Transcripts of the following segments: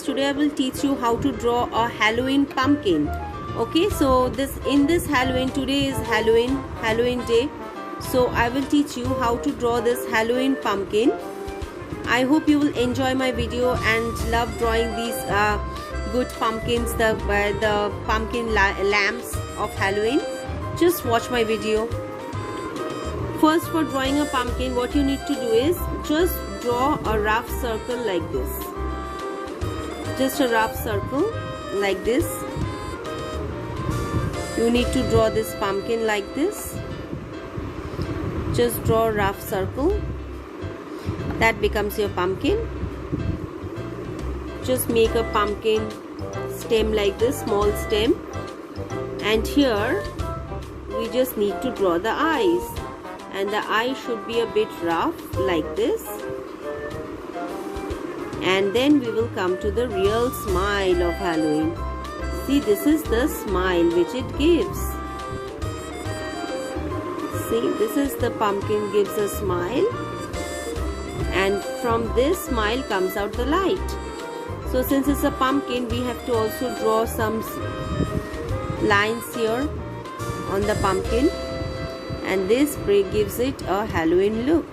today I will teach you how to draw a Halloween pumpkin. Okay, so in this Halloween, today is Halloween day. So I will teach you how to draw this Halloween pumpkin. I hope you will enjoy my video and love drawing these good pumpkins, the pumpkin lamps of Halloween. Just watch my video. First, for drawing a pumpkin, what you need to do is just draw a rough circle like this. Just a rough circle like this. You need to draw this pumpkin like this. Just draw a rough circle. That becomes your pumpkin. Just make a pumpkin stem like this, small stem. And here we just need to draw the eyes. And the eye should be a bit rough like this. And then we will come to the real smile of Halloween. See, this is the smile which it gives. See, this is the pumpkin gives a smile. And from this smile comes out the light. So since it's a pumpkin, we have to also draw some lines here on the pumpkin. And this gives it a Halloween look.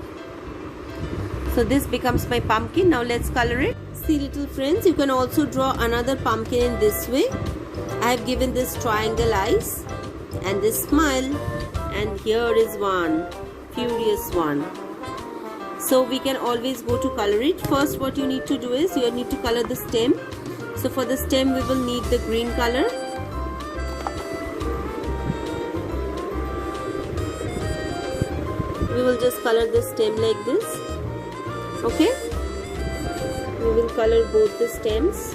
So this becomes my pumpkin. Now let's color it. See, little friends, you can also draw another pumpkin in this way. I have given this triangle eyes and this smile, and here is one furious one. So we can always go to color it. First, what you need to do is you need to color the stem. So for the stem we will need the green color. We will just color the stem like this. Okay, we will color both the stems.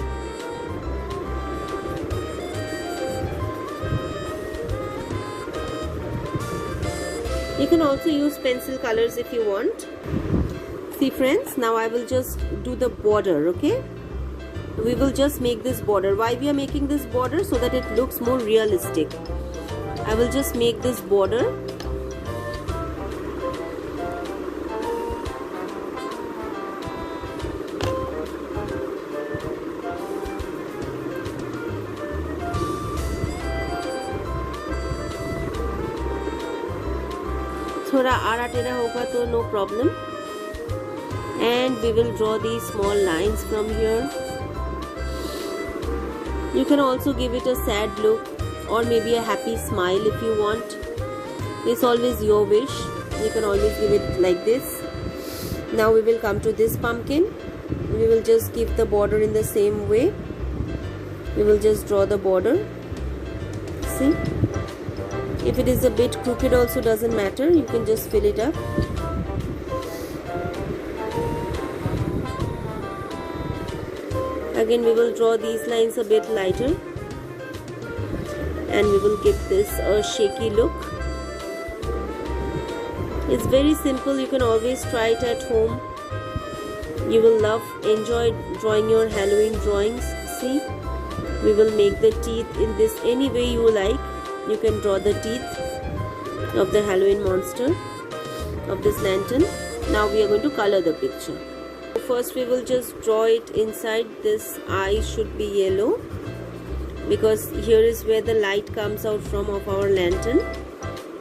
You can also use pencil colors if you want. See friends, now I will just do the border. Okay, we will just make this border. Why we are making this border? So that it looks more realistic. I will just make this border. थोड़ा आड़ा टेढ़ा होगा तो no problem. And we will draw these small lines from here. You can also give it a sad look or maybe a happy smile if you want. It's always your wish. You can always give it like this. Now we will come to this pumpkin. We will just give the border in the same way. We will just draw the border. See? If it is a bit crooked also doesn't matter, you can just fill it up. Again we will draw these lines a bit lighter and we will give this a shaky look. It's very simple, you can always try it at home. You will enjoy drawing your Halloween drawings. See, we will make the teeth in this any way you like. You can draw the teeth of the Halloween monster of this lantern. Now we are going to color the picture. First we will just draw it inside. This eye should be yellow because here is where the light comes out from of our lantern.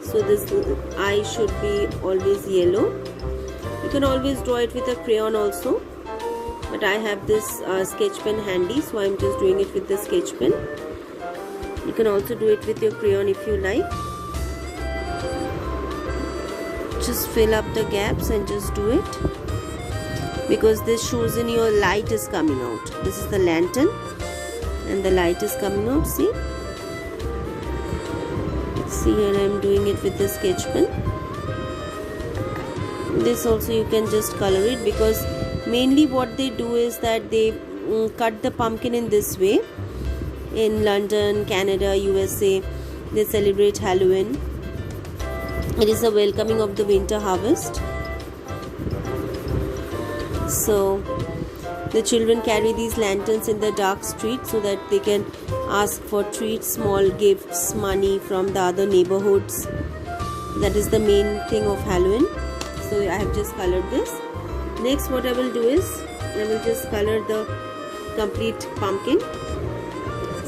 So this eye should be always yellow. You can always draw it with a crayon also, but I have this sketch pen handy, so I am just doing it with the sketch pen. You can also do it with your crayon if you like. Just fill up the gaps and just do it. Because this shows in your light is coming out. This is the lantern and the light is coming out. See? See, here I am doing it with the sketch pen. This also you can just color it, because mainly what they do is that they cut the pumpkin in this way. In London, Canada, USA, they celebrate Halloween. It is a welcoming of the winter harvest. So the children carry these lanterns in the dark street so that they can ask for treats, small gifts, money from the other neighborhoods. That is the main thing of Halloween. So I have just colored this. Next what I will do is I will just color the complete pumpkin.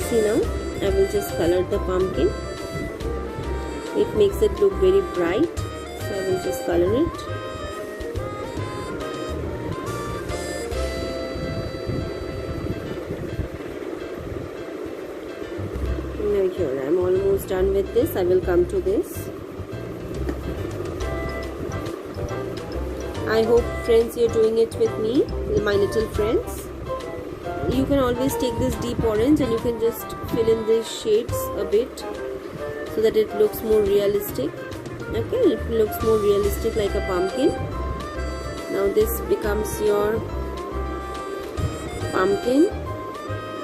See now, I will just color the pumpkin. It makes it look very bright, so I will just color it. Now here, I am almost done with this. I will come to this. I hope friends you're doing it with me, my little friends. You can always take this deep orange and you can just fill in these shades a bit so that it looks more realistic. Okay, it looks more realistic like a pumpkin. Now this becomes your pumpkin.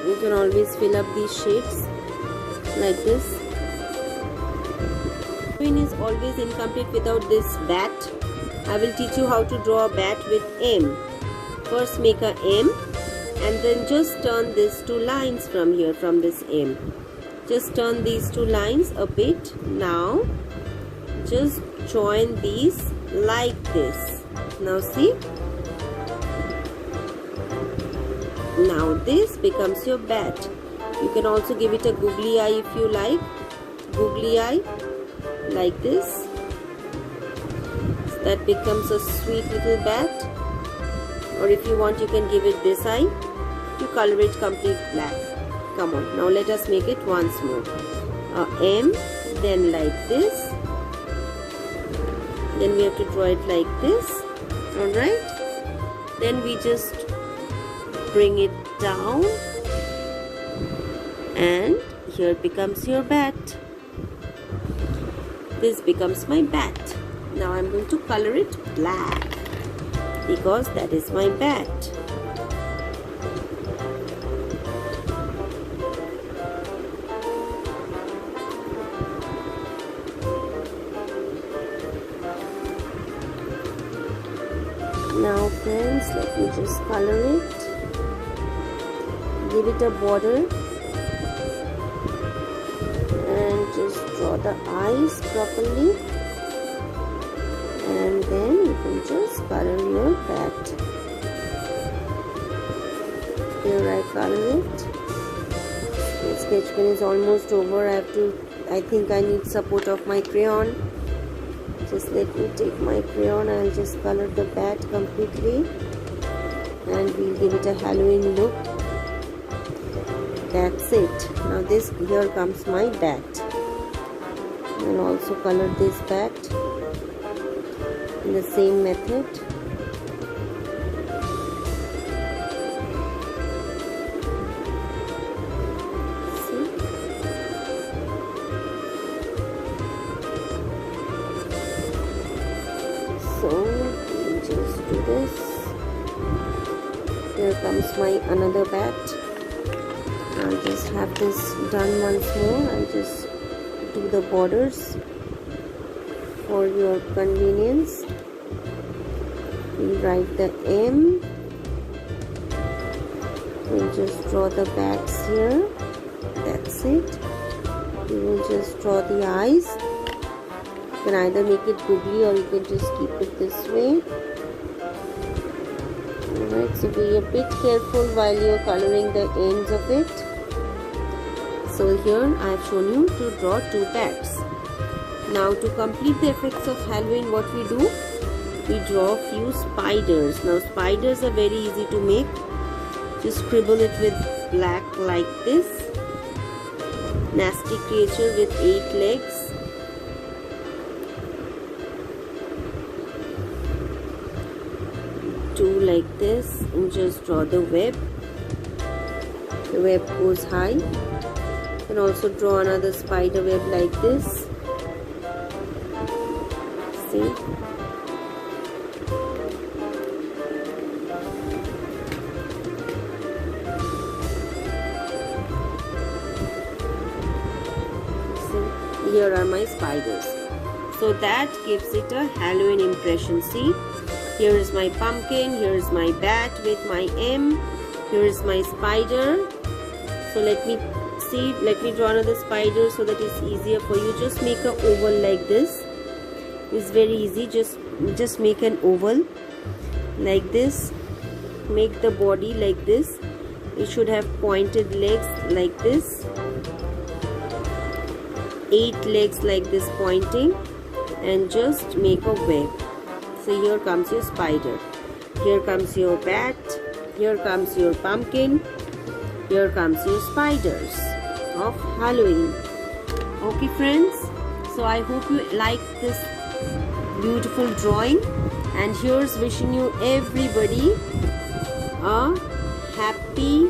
You can always fill up these shades like this. Halloween is always incomplete without this bat. I will teach you how to draw a bat with M. First make a M and then just turn these two lines from here, from this M. Just turn these two lines a bit. Now just join these like this. Now see? Now this becomes your bat. You can also give it a googly eye if you like. Googly eye like this. That becomes a sweet little bat. Or if you want, you can give it this eye. You color it complete black. Come on, now let us make it once more. M, then like this. Then we have to draw it like this. Alright. Then we just bring it down. And here becomes your bat. This becomes my bat. Now I'm going to color it black because that is my bat. Now friends, let me just color it. Give it a border and just draw the eyes properly. And then you can just color your bat. Here I color it. The sketch pen is almost over. I think I need support of my crayon. Just let me take my crayon. I'll just color the bat completely. And we'll give it a Halloween look. That's it. Now here comes my bat. I'll also color this bat in the same method. See? So we just do this. Here comes my another bat. I'll just have this done once more. I'll just do the borders for your convenience. We write the M. We'll just draw the bats here. That's it. We will just draw the eyes. You can either make it googly or you can just keep it this way. Alright, so be a bit careful while you're coloring the ends of it. So here I have shown you to draw two bats. Now to complete the effects of Halloween, what we do? We draw a few spiders. Now spiders are very easy to make. Just scribble it with black like this. Nasty creature with 8 legs. Two like this and just draw the web. The web goes high. You can also draw another spider web like this. See? Here are my spiders. So that gives it a Halloween impression. See, here is my pumpkin, here is my bat with my M, here is my spider. So let me draw another spider so that it's easier for you. Just make an oval like this. It's very easy. Just make an oval like this. Make the body like this It should have pointed legs like this, 8 legs like this pointing, and just make a web. So here comes your spider, here comes your bat, here comes your pumpkin, here comes your spiders of Halloween. Okay friends, so I hope you like this beautiful drawing, and here's wishing you everybody a happy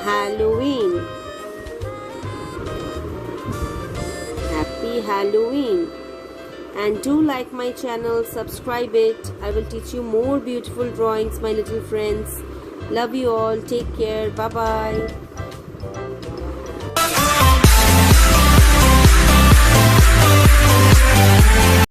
Halloween. Happy Halloween. And do like my channel, subscribe it. I will teach you more beautiful drawings, my little friends. Love you all. Take care. Bye bye.